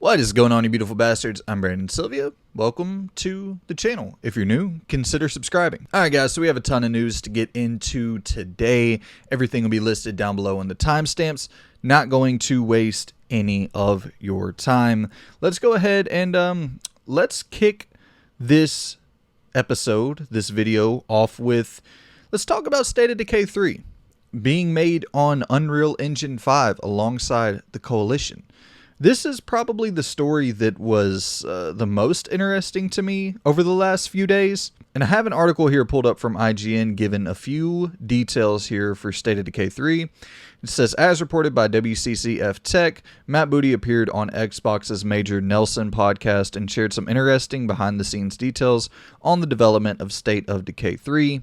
What is going on, you beautiful bastards? I'm Brandon Sylvia. Welcome to the channel. If you're new, consider subscribing. Alright guys, so we have a ton of news to get into today. Everything will be listed down below in the timestamps. Not going to waste any of your time. Let's go ahead and let's kick this episode, this video, off with, let's talk about State of Decay 3 being made on Unreal Engine 5 alongside the Coalition. This is probably the story that was the most interesting to me over the last few days. And I have an article here pulled up from IGN giving a few details here for State of Decay 3. It says, as reported by WCCF Tech, Matt Booty appeared on Xbox's Major Nelson podcast and shared some interesting behind-the-scenes details on the development of State of Decay 3.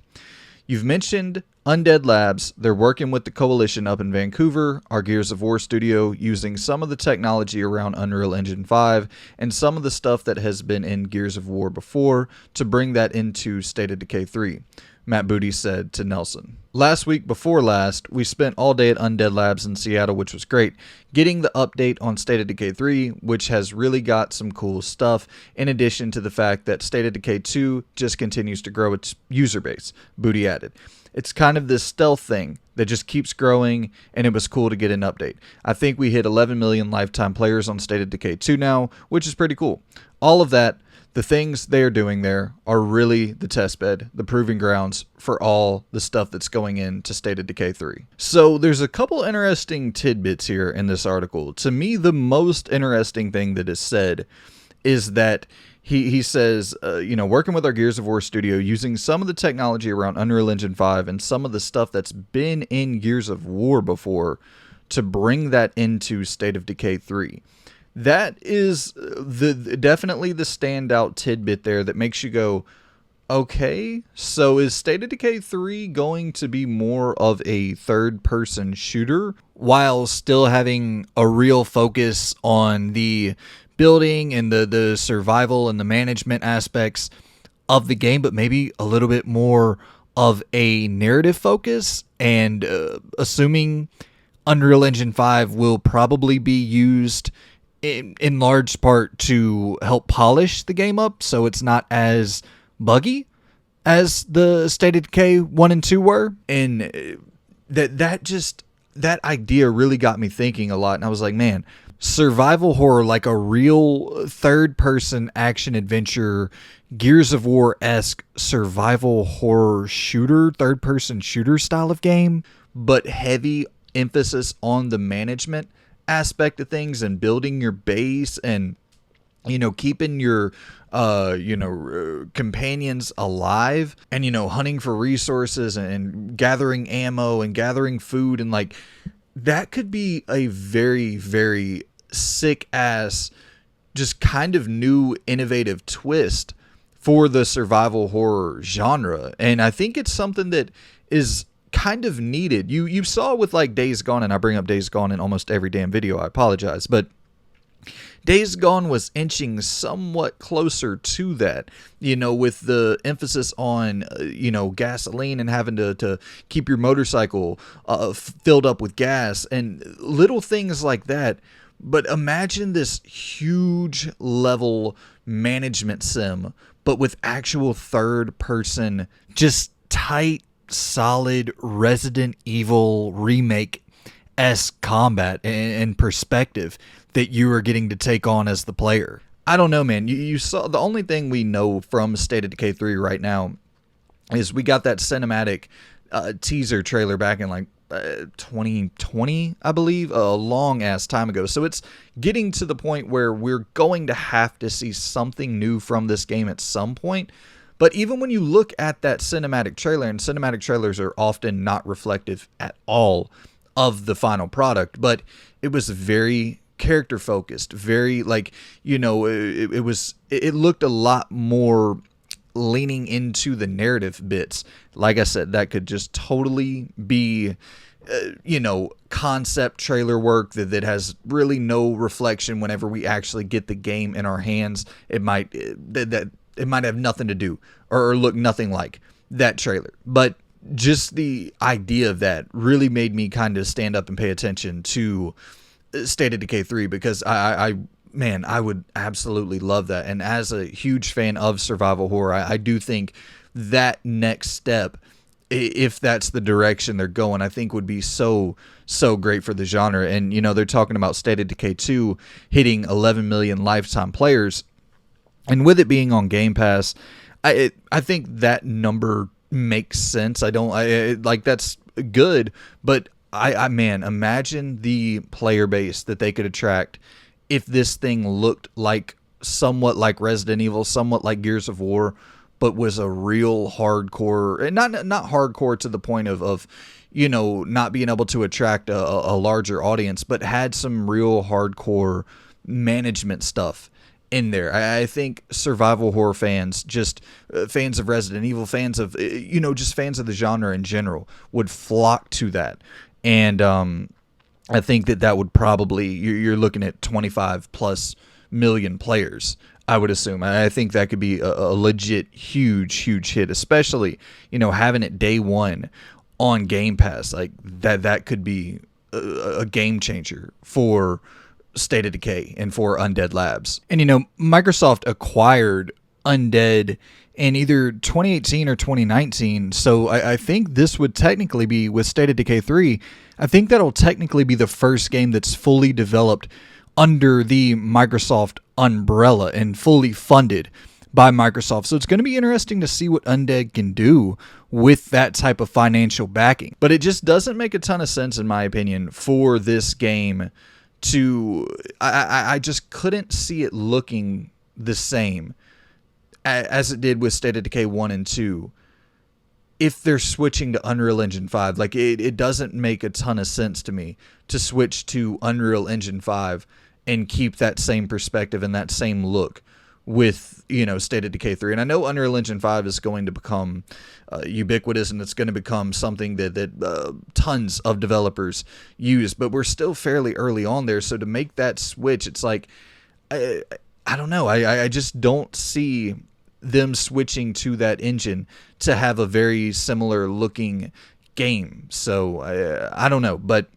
You've mentioned Undead Labs. They're working with the Coalition up in Vancouver, our Gears of War studio, using some of the technology around Unreal Engine 5 and some of the stuff that has been in Gears of War before to bring that into State of Decay 3, Matt Booty said to Nelson. Last week before last, we spent all day at Undead Labs in Seattle, which was great, getting the update on State of Decay 3, which has really got some cool stuff, in addition to the fact that State of Decay 2 just continues to grow its user base, Booty added. It's kind of this stealth thing that just keeps growing, and it was cool to get an update. I think we hit 11 million lifetime players on State of Decay 2 now, which is pretty cool. All of that, the things they are doing there are really the testbed, the proving grounds for all the stuff that's going into State of Decay 3. So there's a couple interesting tidbits here in this article. To me, the most interesting thing that is said is that he says, working with our Gears of War studio, using some of the technology around Unreal Engine 5 and some of the stuff that's been in Gears of War before to bring that into State of Decay 3. That is definitely the standout tidbit there that makes you go, okay, so is State of Decay 3 going to be more of a third-person shooter while still having a real focus on the building and the survival and the management aspects of the game, but maybe a little bit more of a narrative focus? And assuming Unreal Engine 5 will probably be used in large part to help polish the game up so it's not as buggy as the State of Decay 1 and 2 were. And that idea really got me thinking a lot. And I was like, man, survival horror, like a real third-person action-adventure, Gears of War-esque survival horror shooter, third-person shooter style of game, but heavy emphasis on the management aspect of things and building your base and, keeping your, companions alive and, hunting for resources and gathering ammo and gathering food. And like, that could be a very, very sick ass, just kind of new, innovative twist for the survival horror genre. And I think it's something that is kind of needed. You saw with like Days Gone, and I bring up Days Gone in almost every damn video, I apologize, but Days Gone was inching somewhat closer to that, with the emphasis on, gasoline and having to keep your motorcycle filled up with gas and little things like that. But imagine this huge level management sim, but with actual third person, just tight, solid Resident Evil remake-esque combat and perspective that you are getting to take on as the player. I don't know, man. You saw, the only thing we know from State of Decay 3 right now is we got that cinematic teaser trailer back in like 2020, I believe, a long ass time ago. So it's getting to the point where we're going to have to see something new from this game at some point. But even when you look at that cinematic trailer, and cinematic trailers are often not reflective at all of the final product, but it was very character focused, very like, it looked a lot more leaning into the narrative bits. Like I said, that could just totally be concept trailer work that has really no reflection whenever we actually get the game in our hands. It might have nothing to do or look nothing like that trailer. But just the idea of that really made me kind of stand up and pay attention to State of Decay 3, because I man, I would absolutely love that. And as a huge fan of survival horror, I do think that next step, if that's the direction they're going, I think would be so great for the genre. And, you know, they're talking about State of Decay 2 hitting 11 million lifetime players. And with it being on Game Pass, I think that number makes sense. Like, that's good, but man, imagine the player base that they could attract if this thing looked like somewhat like Resident Evil, somewhat like Gears of War, but was a real hardcore, and not hardcore to the point of you know, not being able to attract a larger audience, but had some real hardcore management stuff in there. I think survival horror fans, just fans of Resident Evil, fans of, you know, just fans of the genre in general, would flock to that. And I think that would probably, you're looking at 25 plus million players, I would assume. I think that could be a legit huge hit, especially, you know, having it day one on Game Pass. Like, that could be a game changer for State of Decay and for Undead Labs. And, you know, Microsoft acquired Undead in either 2018 or 2019, so I think this would technically be, with State of Decay 3, I think that'll technically be the first game that's fully developed under the Microsoft umbrella and fully funded by Microsoft. So it's going to be interesting to see what Undead can do with that type of financial backing. But it just doesn't make a ton of sense, in my opinion, for this game to... I just couldn't see it looking the same as it did with State of Decay 1 and 2 if they're switching to Unreal Engine 5. Like, it doesn't make a ton of sense to me to switch to Unreal Engine 5 and keep that same perspective and that same look with, you know, State of Decay 3. And I know Unreal Engine 5 is going to become ubiquitous, and it's going to become something that tons of developers use, but we're still fairly early on there. So to make that switch, it's like, I don't know. I just don't see them switching to that engine to have a very similar looking game. So I don't know, but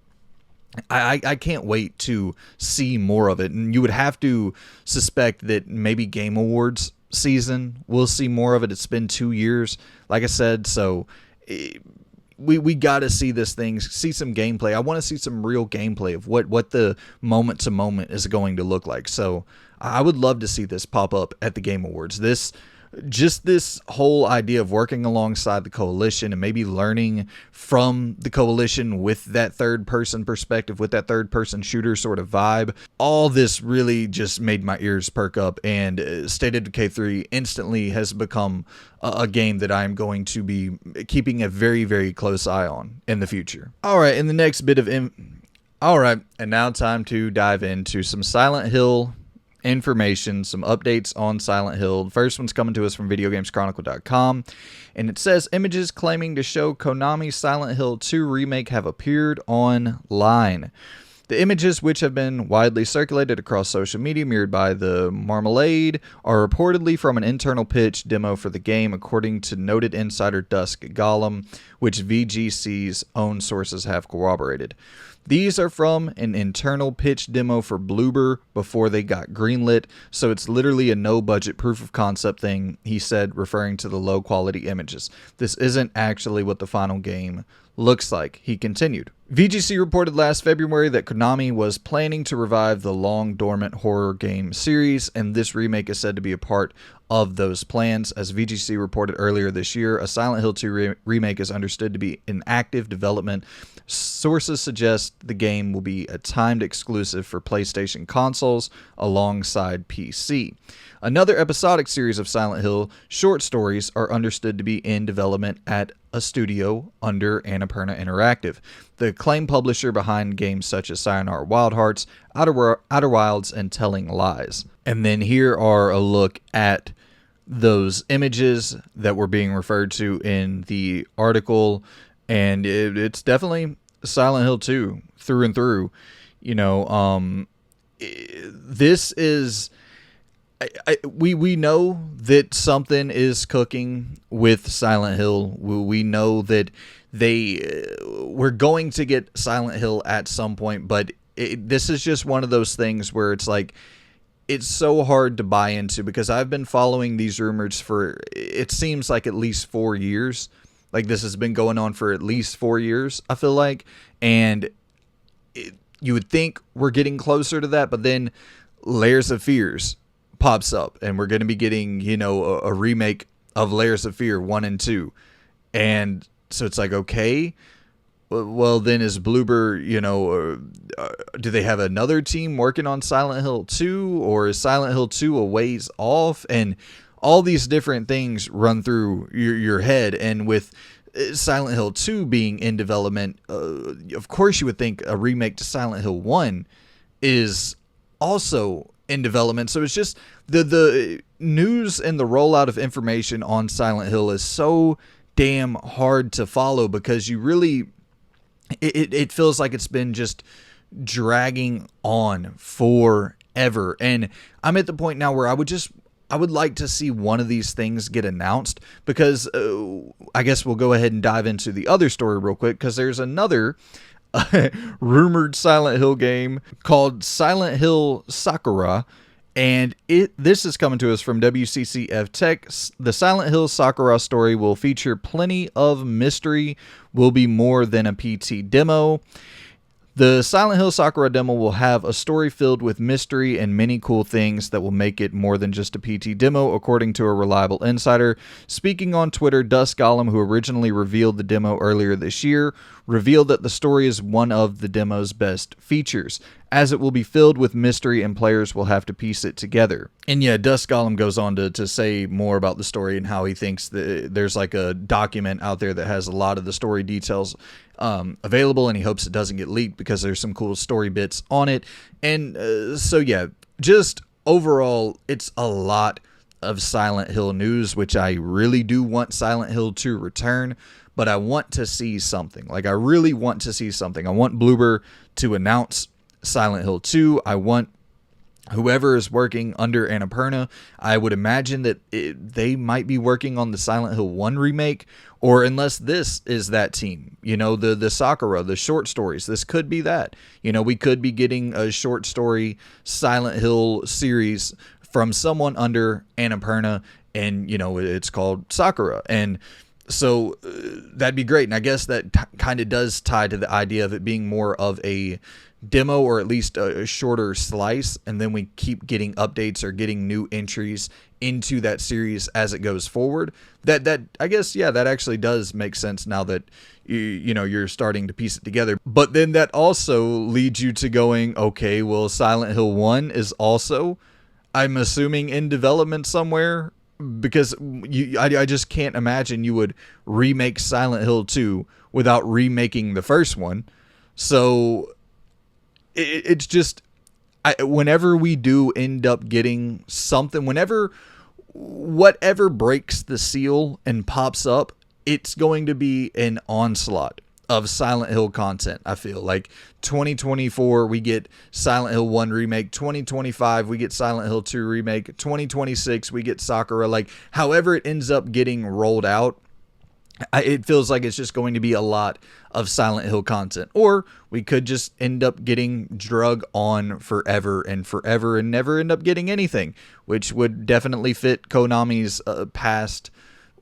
I can't wait to see more of it. And you would have to suspect that maybe Game Awards season we'll see more of it. It's been 2 years, like I said, so we got to see this thing, see some gameplay. I want to see some real gameplay of what the moment to moment is going to look like. So I would love to see this pop up at the Game Awards. This whole idea of working alongside the Coalition and maybe learning from the Coalition with that third person perspective, with that third person shooter sort of vibe, all this really just made my ears perk up, and State of Decay 3 instantly has become a game that I'm going to be keeping a very close eye on in the future. Alright, in the next bit of Alright, and now time to dive into some Silent Hill information, some updates on Silent Hill. The first one's coming to us from VideoGamesChronicle.com, and it says images claiming to show Konami's Silent Hill 2 remake have appeared online. The images, which have been widely circulated across social media, mirrored by the Marmalade, are reportedly from an internal pitch demo for the game, according to noted insider Dusk Gollum, which VGC's own sources have corroborated. These are from an internal pitch demo for Bloober before they got greenlit, so it's literally a no-budget proof of concept thing, he said, referring to the low-quality images. This isn't actually what the final game looks like, he continued. VGC reported last February that Konami was planning to revive the long-dormant horror game series, and this remake is said to be a part of those plans. As VGC reported earlier this year, a Silent Hill 2 remake is understood to be in active development. Sources suggest the game will be a timed exclusive for PlayStation consoles alongside PC. Another episodic series of Silent Hill short stories are understood to be in development at a studio under Annapurna Interactive, the acclaimed publisher behind games such as Sayonara Wild Hearts, Outer Wilds, and Telling Lies. And then here are a look at those images that were being referred to in the article, and it's definitely Silent Hill 2 through and through. You know, this is... We know that something is cooking with Silent Hill. We know that we're going to get Silent Hill at some point, but this is just one of those things where it's like, it's so hard to buy into because I've been following these rumors for, it seems like, at least 4 years. Like, this has been going on for at least 4 years, I feel like. And you would think we're getting closer to that, but then Layers of Fears pops up, and we're going to be getting, a remake of Layers of Fear 1 and 2. And so it's like, okay, well, then is Bloober, do they have another team working on Silent Hill 2, or is Silent Hill 2 a ways off? And all these different things run through your head. And with Silent Hill 2 being in development, of course you would think a remake to Silent Hill 1 is also in development. So it's just the news and the rollout of information on Silent Hill is so damn hard to follow, because you really, it feels like it's been just dragging on forever. And I'm at the point now where I would like to see one of these things get announced, because I guess we'll go ahead and dive into the other story real quick, because there's another rumored Silent Hill game called Silent Hill Sakura, and this is coming to us from WCCF Tech. The Silent Hill Sakura story will feature plenty of mystery, will be more than a PT demo. The Silent Hill Sakura demo will have a story filled with mystery and many cool things that will make it more than just a PT demo, according to a reliable insider. Speaking on Twitter, Dusk Golem, who originally revealed the demo earlier this year, revealed that the story is one of the demo's best features, as it will be filled with mystery and players will have to piece it together. And yeah, Dusk Golem goes on to say more about the story and how he thinks that there's like a document out there that has a lot of the story details available, and he hopes it doesn't get leaked because there's some cool story bits on it. And so yeah, just overall, it's a lot of Silent Hill news, which I really do want Silent Hill to return, but I want to see something. Like, I really want to see something. I want Bloober to announce Silent Hill 2. I want whoever is working under Annapurna, I would imagine that they might be working on the Silent Hill 1 remake, or unless this is that team, the Sakura, the short stories, this could be that. We could be getting a short story Silent Hill series from someone under Annapurna, and, it's called Sakura. And so that'd be great. And I guess that kind of does tie to the idea of it being more of a demo, or at least a shorter slice, and then we keep getting updates or getting new entries into that series as it goes forward. That I guess, yeah, that actually does make sense now that you're starting to piece it together. But then that also leads you to going, okay, well, Silent Hill 1 is also, I'm assuming, in development somewhere, because I just can't imagine you would remake Silent Hill 2 without remaking the first one. So it's just, whenever we do end up getting something, whatever breaks the seal and pops up, it's going to be an onslaught of Silent Hill content. I feel like 2024 we get Silent Hill 1 remake, 2025 we get Silent Hill 2 remake, 2026 we get Sakura. Like, however it ends up getting rolled out, it feels like it's just going to be a lot of Silent Hill content. Or we could just end up getting drug on forever and never end up getting anything, which would definitely fit Konami's past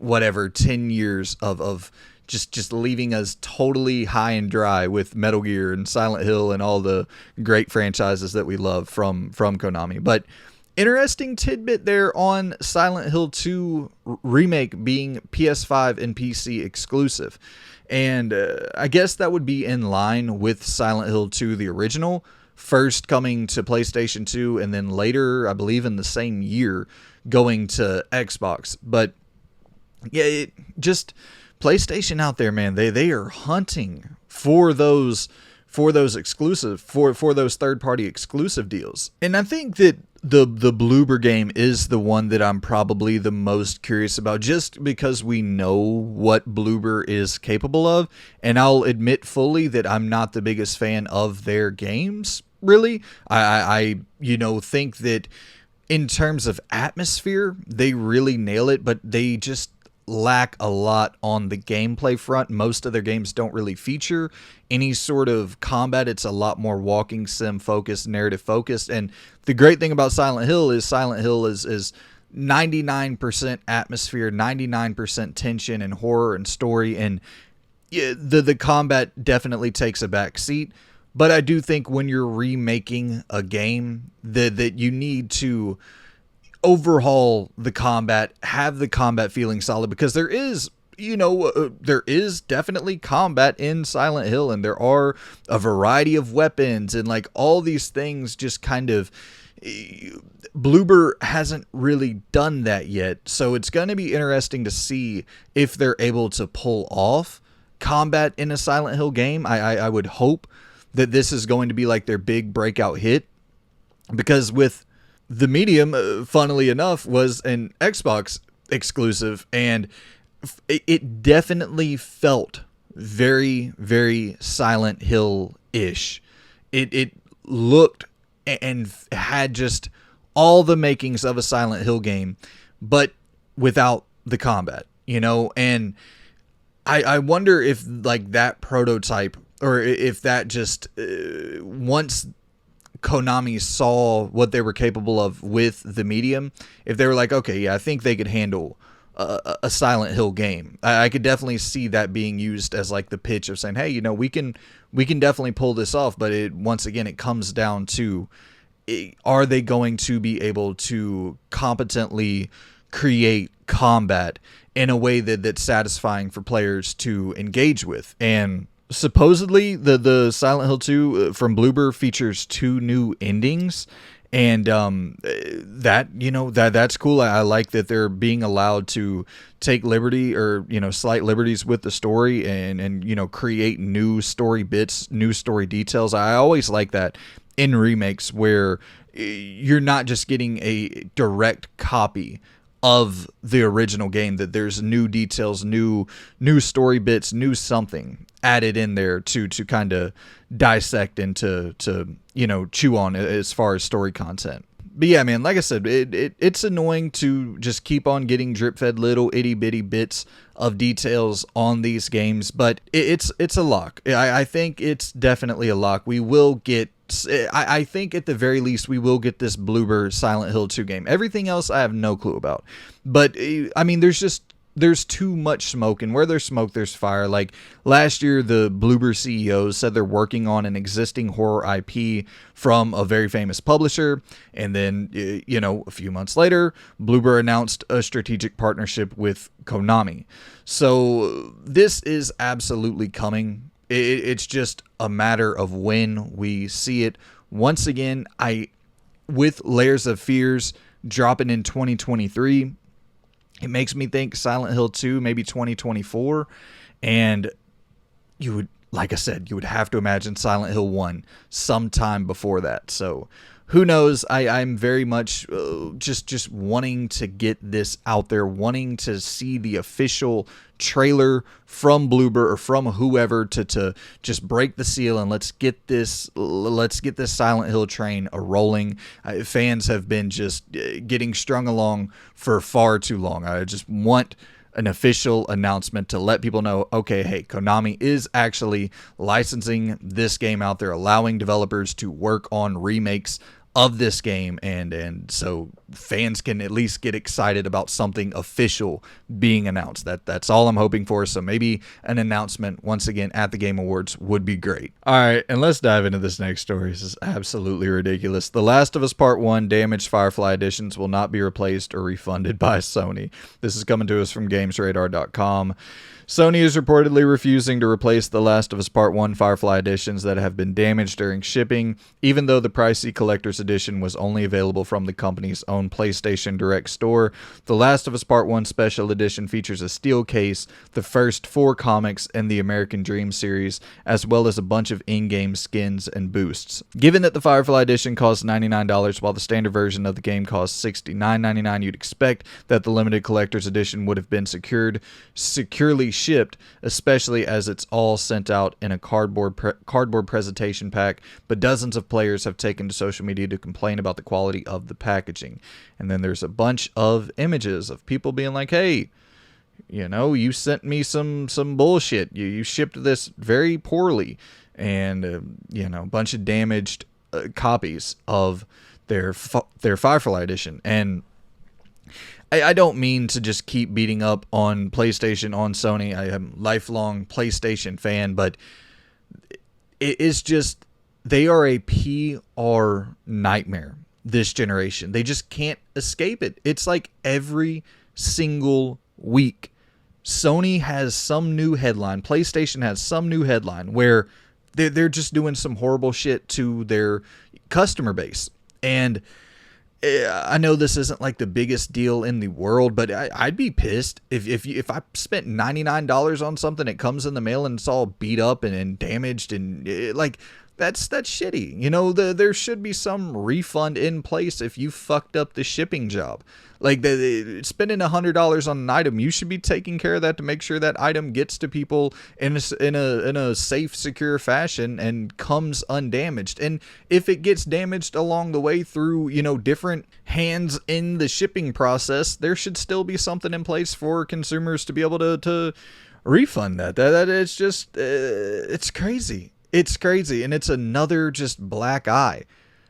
10 years of just leaving us totally high and dry with Metal Gear and Silent Hill and all the great franchises that we love from Konami. But interesting tidbit there on Silent Hill 2 remake being PS5 and PC exclusive. And I guess that would be in line with Silent Hill 2, the original, first coming to PlayStation 2 and then later, I believe in the same year, going to Xbox. But yeah, just PlayStation out there, man, they are hunting for those exclusive, for those third-party exclusive deals. And I think that the Bloober game is the one that I'm probably the most curious about, just because we know what Bloober is capable of. And I'll admit fully that I'm not the biggest fan of their games, really. I think that in terms of atmosphere, they really nail it, but they just lack a lot on the gameplay front. Most of their games don't really feature any sort of combat. It's a lot more walking sim focused, narrative focused. And the great thing about Silent Hill is 99% atmosphere, 99% tension and horror and story, and the combat definitely takes a back seat. But I do think when you're remaking a game that you need to overhaul the combat, have the combat feeling solid, because there is, there is definitely combat in Silent Hill, and there are a variety of weapons and like all these things. Just kind of, Bloober hasn't really done that yet, so it's going to be interesting to see if they're able to pull off combat in a Silent Hill game. I would hope that this is going to be like their big breakout hit, because with the Medium, funnily enough, was an Xbox exclusive, and it definitely felt very, very Silent Hill-ish. It looked and had just all the makings of a Silent Hill game, but without the combat, and I wonder if like that prototype, or if that just once Konami saw what they were capable of with the Medium, if they were like, okay, yeah, I think they could handle a Silent Hill game. I could definitely see that being used as like the pitch of saying, hey, we can definitely pull this off. But once again, it comes down to, are they going to be able to competently create combat in a way that's satisfying for players to engage with? And supposedly the Silent Hill 2 from Bloober features 2 new endings, and that's cool. I like that they're being allowed to take liberty, or slight liberties with the story, and create new story bits, new story details. I always like that in remakes, where you're not just getting a direct copy of the original game, that there's new details, new story bits, new something added in there to kind of dissect and to chew on as far as story content. But yeah, man, like I said, it's annoying to just keep on getting drip fed little itty bitty bits of details on these games, but it's a lock. I think it's definitely a lock. We will get, I think at the very least, we will get this Bloober Silent Hill 2 game. Everything else I have no clue about. But I mean, there's too much smoke, and where there's smoke, there's fire. Like last year, the Bloober CEOs said they're working on an existing horror IP from a very famous publisher, and then a few months later, Bloober announced a strategic partnership with Konami. So this is absolutely coming. It's just a matter of when we see it. Once again, with Layers of Fears dropping in 2023, it makes me think Silent Hill 2, maybe 2024. And you would, like I said, you would have to imagine Silent Hill 1 sometime before that. So who knows? I'm very much just wanting to get this out there, wanting to see the official trailer from Bloober or from whoever to just break the seal, and let's get this Silent Hill train a rolling. Fans have been just getting strung along for far too long. I just want an official announcement to let people know, okay, hey, Konami is actually licensing this game out there, allowing developers to work on remakes of this game, and so fans can at least get excited about something official being announced. That's all I'm hoping for. So maybe an announcement once again at the Game Awards would be great. All right, and let's dive into this next story. This is absolutely ridiculous. The Last of Us Part 1 damaged Firefly editions will not be replaced or refunded by Sony. This is coming to us from GamesRadar.com. Sony is reportedly refusing to replace The Last of Us Part 1 Firefly editions that have been damaged during shipping, even though the pricey collector's edition was only available from the company's own PlayStation Direct store. The Last of Us Part 1 Special Edition features a steel case, the first 4 comics in the American Dream series, as well as a bunch of in-game skins and boosts. Given that the Firefly edition costs $99 while the standard version of the game costs $69.99, you'd expect that the limited collector's edition would have been securely shipped, especially as it's all sent out in a cardboard presentation pack, but dozens of players have taken to social media to complain about the quality of the packaging. And then there's a bunch of images of people being like, hey, you know, you sent me some bullshit. You shipped this very poorly, and you know, a bunch of damaged copies of their Firefly edition. And I don't mean to just keep beating up on PlayStation, on Sony. I am a lifelong PlayStation fan, but it is just, they are a PR nightmare this generation. They just can't escape it. It's like every single week Sony has some new headline, PlayStation has some new headline where they're just doing some horrible shit to their customer base. And I know this isn't like the biggest deal in the world, but I'd be pissed if I spent $99 on something, it comes in the mail and it's all beat up and damaged, and like, that's shitty. You know, there should be some refund in place if you fucked up the shipping job. Like, spending $100 on an item, you should be taking care of that to make sure that item gets to people in a safe, secure fashion and comes undamaged. And if it gets damaged along the way through, you know, different hands in the shipping process, there should still be something in place for consumers to be able to refund that. That it's just it's crazy. It's crazy, and it's another just black eye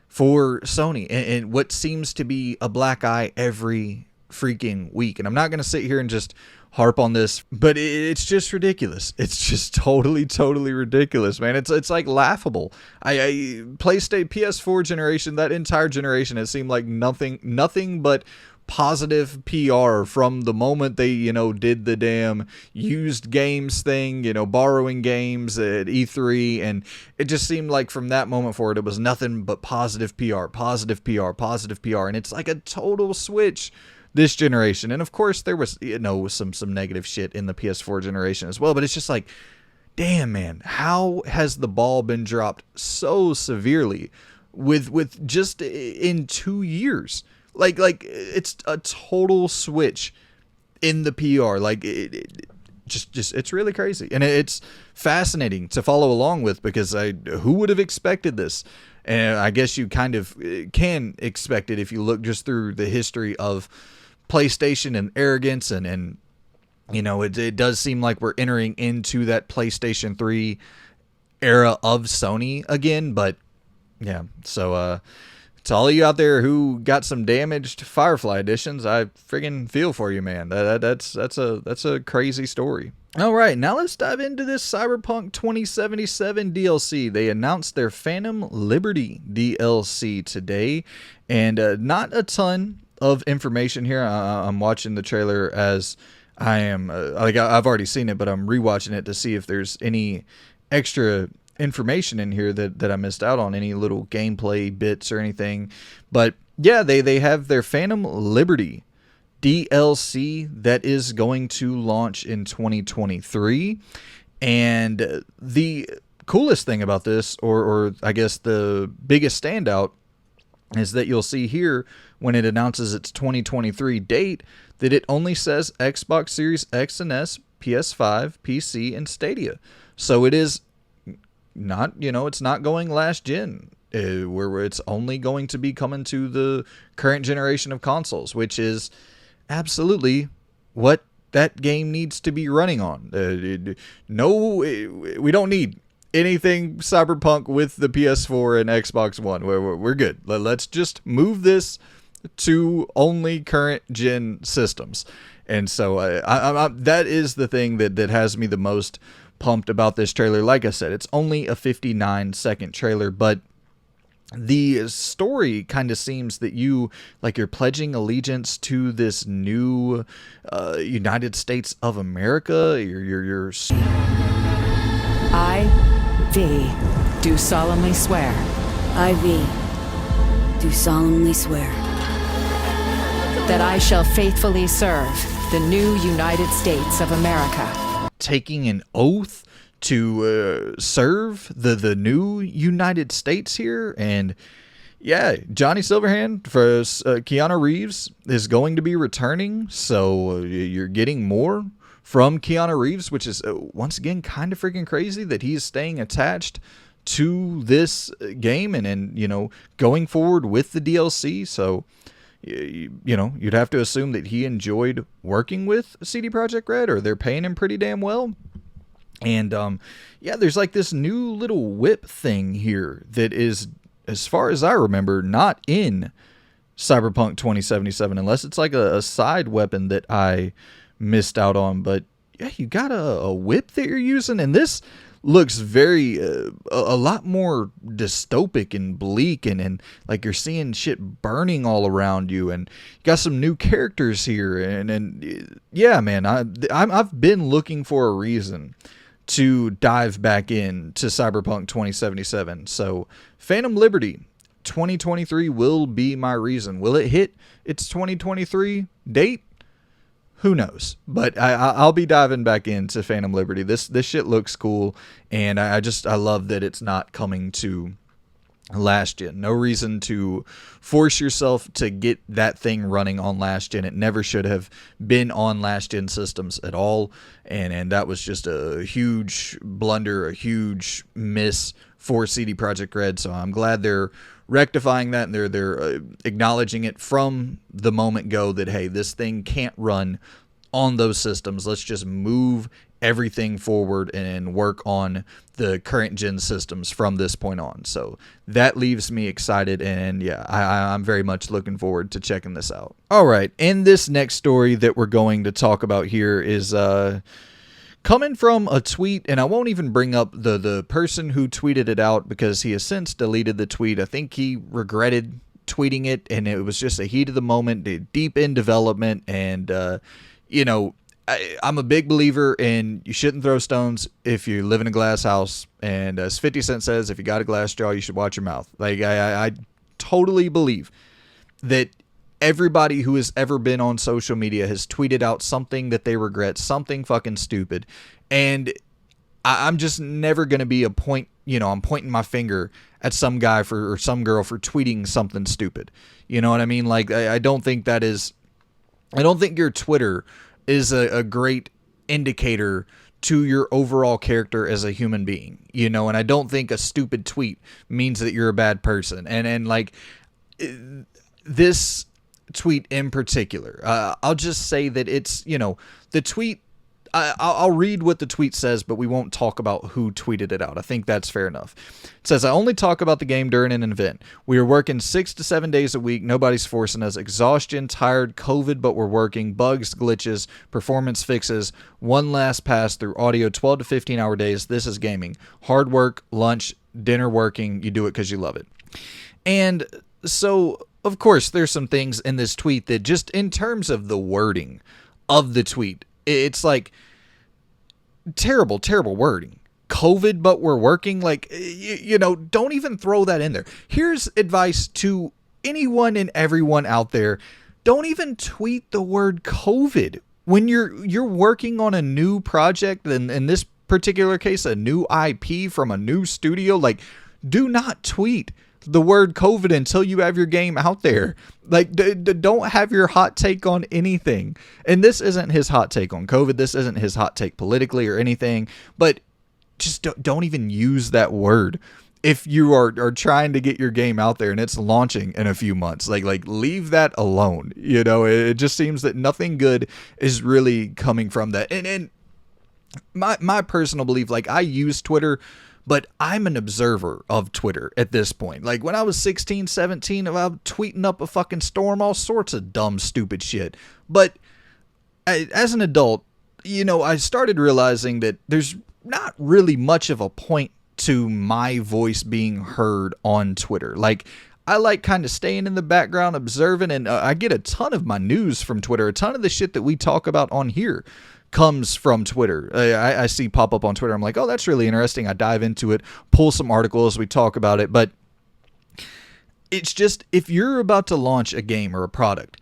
for Sony, and what seems to be a black eye every freaking week. And I'm not going to sit here and just harp on this, but it's just ridiculous. It's just totally ridiculous, man. It's like laughable. PlayStation, PS4 generation, that entire generation, it seemed like nothing but positive PR from the moment they, you know, did the damn used games thing, you know, borrowing games at E3, and it just seemed like from that moment forward it was nothing but positive PR, and it's like a total switch this generation. And of course there was, you know, some negative shit in the PS4 generation as well, but it's just like, damn, man, how has the ball been dropped so severely with just in 2 years? Like it's a total switch in the PR. Like just it's really crazy, and it's fascinating to follow along with, because who would have expected this? And I guess you kind of can expect it if you look just through the history of PlayStation and arrogance, and you know, it does seem like we're entering into that PlayStation 3 era of Sony again. But yeah, so to all of you out there who got some damaged Firefly editions, I friggin' feel for you, man. That's a crazy story. All right, now let's dive into this Cyberpunk 2077 DLC. They announced their Phantom Liberty DLC today, and not a ton of information here. I'm watching the trailer as I am, I've already seen it, but I'm rewatching it to see if there's any extra information in here that I missed out on, any little gameplay bits or anything. But yeah, they have their Phantom Liberty DLC that is going to launch in 2023. And the coolest thing about this, or I guess the biggest standout, is that you'll see here when it announces its 2023 date that it only says Xbox Series X and S, PS5, PC, and Stadia. So it is not, you know, it's not going last gen, where it's only going to be coming to the current generation of consoles, which is absolutely what that game needs to be running on. No, we don't need anything Cyberpunk with the PS4 and Xbox One. We're good. Let's just move this to only current gen systems. And so that is the thing that has me the most pumped about this trailer. Like I said, it's only a 59-second trailer, but the story kind of seems that you're pledging allegiance to this new United States of America. You're I, V, do solemnly swear. I, V, do solemnly swear that I shall faithfully serve the new United States of America. Taking an oath to serve the new United States here. And yeah, Johnny Silverhand for Keanu Reeves is going to be returning, so you're getting more from Keanu Reeves, which is once again kind of freaking crazy that he's staying attached to this game and you know, going forward with the DLC. So you'd have to assume that he enjoyed working with CD Projekt Red, or they're paying him pretty damn well. And yeah, there's like this new little whip thing here that is, as far as I remember, not in Cyberpunk 2077, unless it's like a side weapon that I missed out on. But yeah, you got a whip that you're using, and this looks very a lot more dystopic and bleak, and like you're seeing shit burning all around you, and you got some new characters here, and yeah, man, I've been looking for a reason to dive back into Cyberpunk 2077. So Phantom Liberty 2023 will be my reason. Will it hit its 2023 date? Who knows? But I'll be diving back into Phantom Liberty. This shit looks cool, and I love that it's not coming to last gen. No reason to force yourself to get that thing running on last gen. It never should have been on last gen systems at all, and that was just a huge blunder, a huge miss for CD Projekt Red. So I'm glad they're rectifying that, and they're acknowledging it from the moment go that, hey, this thing can't run on those systems. Let's just move everything forward and work on the current gen systems from this point on. So that leaves me excited, and yeah, I'm very much looking forward to checking this out. All right, and this next story that we're going to talk about here is coming from a tweet, and I won't even bring up the person who tweeted it out because he has since deleted the tweet. I think he regretted tweeting it, and it was just a heat of the moment, deep in development, and I'm a big believer in you shouldn't throw stones if you live in a glass house, and as 50 Cent says, if you got a glass jaw, you should watch your mouth. Like, I totally believe that everybody who has ever been on social media has tweeted out something that they regret, something fucking stupid. And I'm just never going to be I'm pointing my finger at some guy or some girl for tweeting something stupid. You know what I mean? Like, I don't think your Twitter is a great indicator to your overall character as a human being, and I don't think a stupid tweet means that you're a bad person. And like this tweet in particular, I'll just say that it's, the tweet, I'll read what the tweet says, but we won't talk about who tweeted it out. I think that's fair enough. It says, I only talk about the game during an event. We are working 6 to 7 days a week. Nobody's forcing us. Exhaustion, tired, COVID, but we're working. Bugs, glitches, performance fixes. One last pass through audio, 12 to 15 hour days. This is gaming. Hard work, lunch, dinner, working. You do it because you love it. And so, of course, there's some things in this tweet that just in terms of the wording of the tweet, it's like terrible wording. COVID, but we're working. Like, don't even throw that in there. Here's advice to anyone and everyone out there. Don't even tweet the word COVID when you're working on a new project, and in this particular case, a new IP from a new studio. Like, do not tweet the word COVID until you have your game out there. Like, don't have your hot take on anything. And this isn't his hot take on COVID. This isn't his hot take politically or anything. But just don't even use that word if you are trying to get your game out there and it's launching in a few months. Like leave that alone. It just seems that nothing good is really coming from that. And my personal belief, like, I use Twitter, but I'm an observer of Twitter at this point. Like, when I was 16, 17, I was tweeting up a fucking storm, all sorts of dumb, stupid shit. But as an adult, I started realizing that there's not really much of a point to my voice being heard on Twitter. Like, I like kind of staying in the background, observing, and I get a ton of my news from Twitter. A ton of the shit that we talk about on here comes from Twitter. I see pop up on Twitter. I'm like, oh, that's really interesting. I dive into it, pull some articles, we talk about it. But it's just, if you're about to launch a game or a product,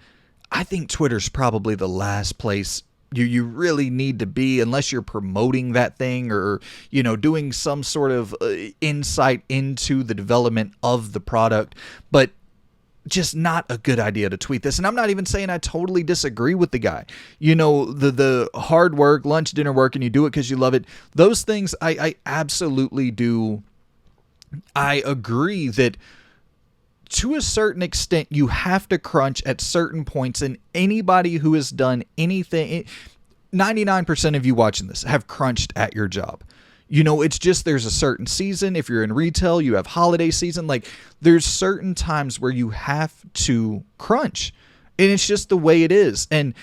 I think Twitter's probably the last place you really need to be, unless you're promoting that thing or, doing some sort of insight into the development of the product. But just not a good idea to tweet this. And I'm not even saying I totally disagree with the guy. The hard work, lunch, dinner work, and you do it because you love it. Those things I absolutely do. I agree that to a certain extent, you have to crunch at certain points, and anybody who has done anything, 99% of you watching this have crunched at your job. You know, it's just there's a certain season. If you're in retail, you have holiday season. Like, there's certain times where you have to crunch, and it's just the way it is. And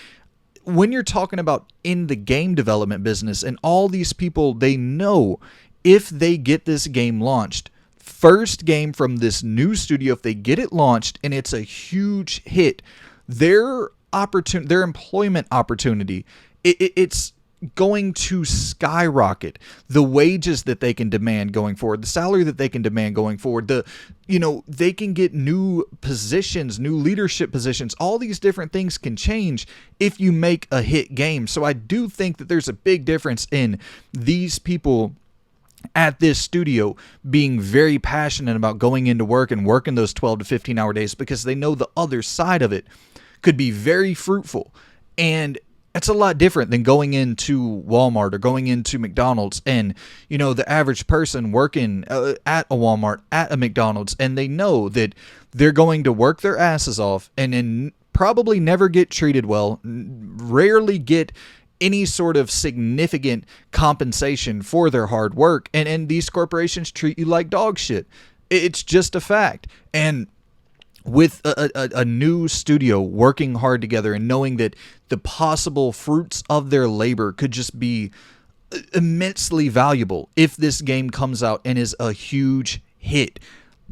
when you're talking about in the game development business, and all these people, they know if they get this game launched, first game from this new studio, if they get it launched and it's a huge hit, their employment opportunity, it's going to skyrocket. The wages that they can demand going forward, the salary that they can demand going forward, they can get new positions, new leadership positions. All these different things can change if you make a hit game. So I do think that there's a big difference in these people at this studio being very passionate about going into work and working those 12 to 15 hour days, because they know the other side of it could be very fruitful. And it's a lot different than going into Walmart or going into McDonald's, and, the average person working at a Walmart, at a McDonald's, and they know that they're going to work their asses off and probably never get treated well, rarely get any sort of significant compensation for their hard work. And these corporations treat you like dog shit. It's just a fact. And with a new studio working hard together and knowing that the possible fruits of their labor could just be immensely valuable if this game comes out and is a huge hit.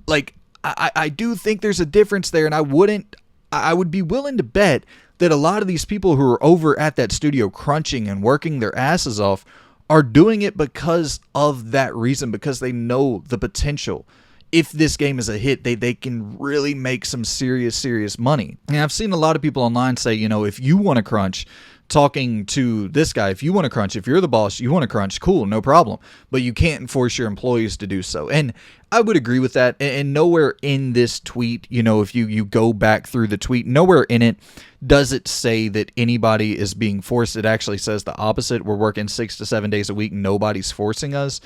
Like, I do think there's a difference there, and I would be willing to bet that a lot of these people who are over at that studio crunching and working their asses off are doing it because of that reason, because they know the potential. If this game is a hit, they can really make some serious money. And I've seen a lot of people online say, if you want to crunch, talking to this guy, if you want to crunch, if you're the boss, you want to crunch, cool, no problem. But you can't force your employees to do so. And I would agree with that. And nowhere in this tweet, if you go back through the tweet, nowhere in it does it say that anybody is being forced. It actually says the opposite. We're working 6 to 7 days a week. Nobody's forcing us.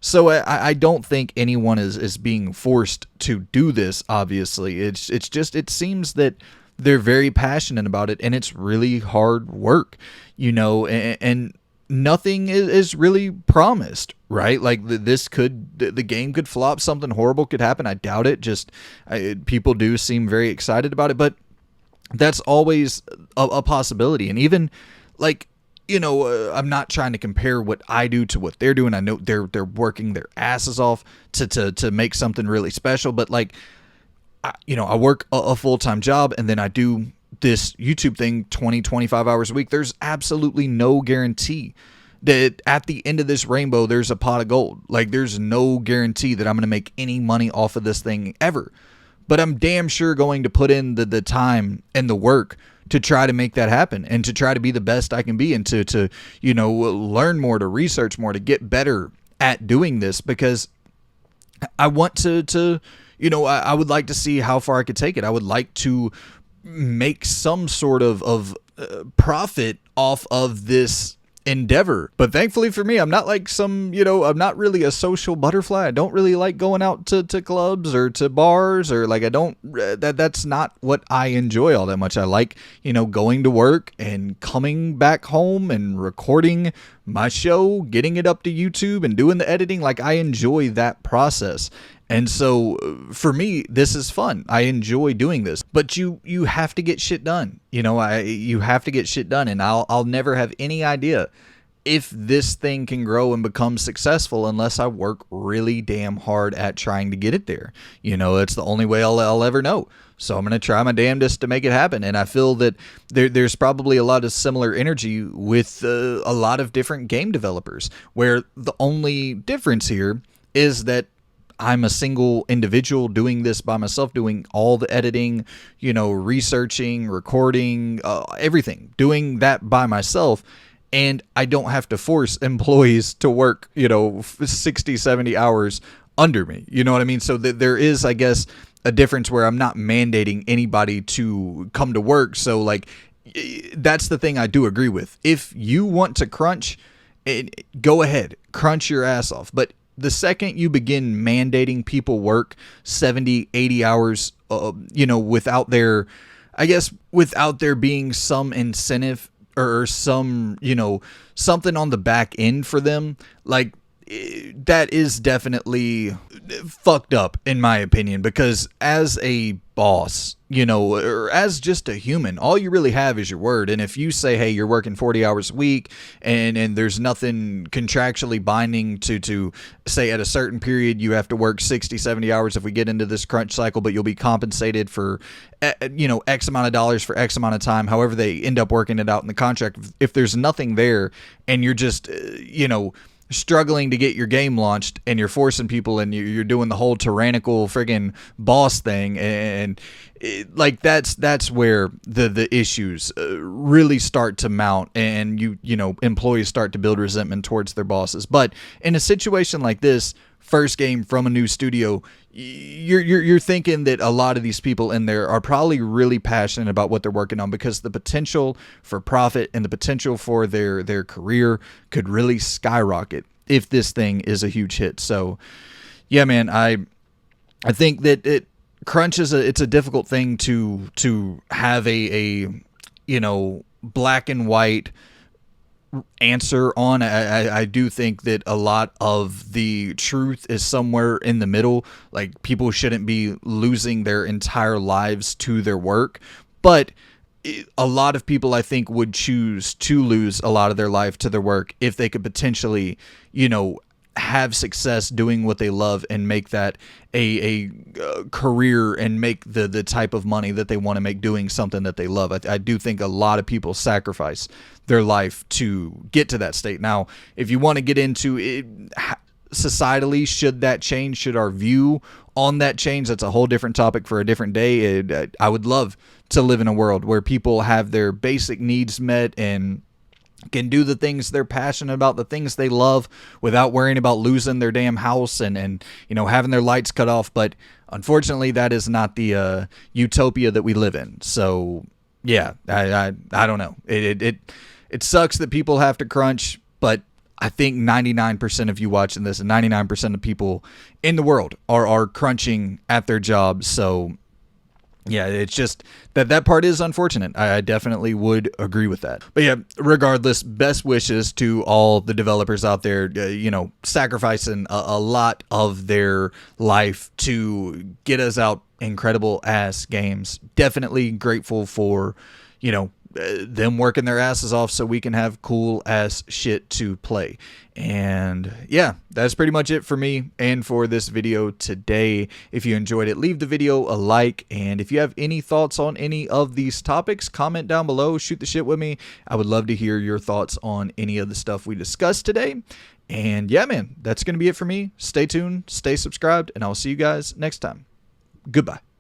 So I don't think anyone is being forced to do this, obviously. It's just, it seems that they're very passionate about it, and it's really hard work, and nothing is really promised, right? Like, the game could flop, something horrible could happen. I doubt it. People do seem very excited about it, but that's always a possibility. And even, like, I'm not trying to compare what I do to what they're doing. I know they're working their asses off to make something really special, but like, I work a full-time job, and then I do this YouTube thing 20-25 hours a week. There's absolutely no guarantee that at the end of this rainbow there's a pot of gold. Like, there's no guarantee that I'm going to make any money off of this thing ever. But I'm damn sure going to put in the time and the work to try to make that happen, and to try to be the best I can be, and to learn more, to research more, to get better at doing this, because I want to I would like to see how far I could take it. I would like to make some sort of profit off of this endeavor. But thankfully for me, I'm not like I'm not really a social butterfly. I don't really like going out to clubs or to bars, or like, that's not what I enjoy all that much. I like, going to work and coming back home and recording my show, getting it up to YouTube and doing the editing. Like, I enjoy that process. And so for me, this is fun. I enjoy doing this, but you have to get shit done. You have to get shit done, and I'll never have any idea if this thing can grow and become successful unless I work really damn hard at trying to get it there. It's the only way I'll ever know. So I'm going to try my damnedest to make it happen. And I feel that there's probably a lot of similar energy with a lot of different game developers, where the only difference here is that I'm a single individual doing this by myself, doing all the editing, researching, recording, everything, doing that by myself. And I don't have to force employees to work, 60, 70 hours under me. You know what I mean? So there is, I guess, a difference where I'm not mandating anybody to come to work. So like, that's the thing I do agree with. If you want to crunch, go ahead, crunch your ass off. But the second you begin mandating people work 70, 80 hours, without there, I guess, without there being some incentive or some, something on the back end for them, like, that is definitely fucked up in my opinion, because as a boss, or as just a human, all you really have is your word. And if you say, hey, you're working 40 hours a week and there's nothing contractually binding to say at a certain period you have to work 60, 70 hours if we get into this crunch cycle, but you'll be compensated for, X amount of dollars for X amount of time, however they end up working it out in the contract. If there's nothing there and you're just, struggling to get your game launched and you're forcing people and you're doing the whole tyrannical friggin' boss thing, and that's where the issues really start to mount, and employees start to build resentment towards their bosses. But in a situation like this, first game from a new studio, you're thinking that a lot of these people in there are probably really passionate about what they're working on, because the potential for profit and the potential for their career could really skyrocket if this thing is a huge hit. So yeah, man, I think that crunch it's a difficult thing to have a black and white answer on. I do think that a lot of the truth is somewhere in the middle. Like, people shouldn't be losing their entire lives to their work, but a lot of people, I think, would choose to lose a lot of their life to their work if they could potentially, have success doing what they love and make that a career and make the type of money that they want to make doing something that they love. I do think a lot of people sacrifice their life to get to that state. Now, if you want to get into it, societally, should that change? Should our view on that change? That's a whole different topic for a different day. I would love to live in a world where people have their basic needs met and can do the things they're passionate about, the things they love, without worrying about losing their damn house and having their lights cut off. But unfortunately, that is not the utopia that we live in. So yeah, I don't know. It sucks that people have to crunch, but I think 99% of you watching this and 99% of people in the world are crunching at their jobs. So yeah, it's just that part is unfortunate. I definitely would agree with that. But yeah, regardless, best wishes to all the developers out there, sacrificing a lot of their life to get us out incredible ass games. Definitely grateful for, them working their asses off so we can have cool ass shit to play. And yeah, that's pretty much it for me and for this video today. If you enjoyed it, leave the video a like, and if you have any thoughts on any of these topics, comment down below, shoot the shit with me. I would love to hear your thoughts on any of the stuff we discussed today. And yeah, man, that's going to be it for me. Stay tuned, stay subscribed, and I'll see you guys next time. Goodbye.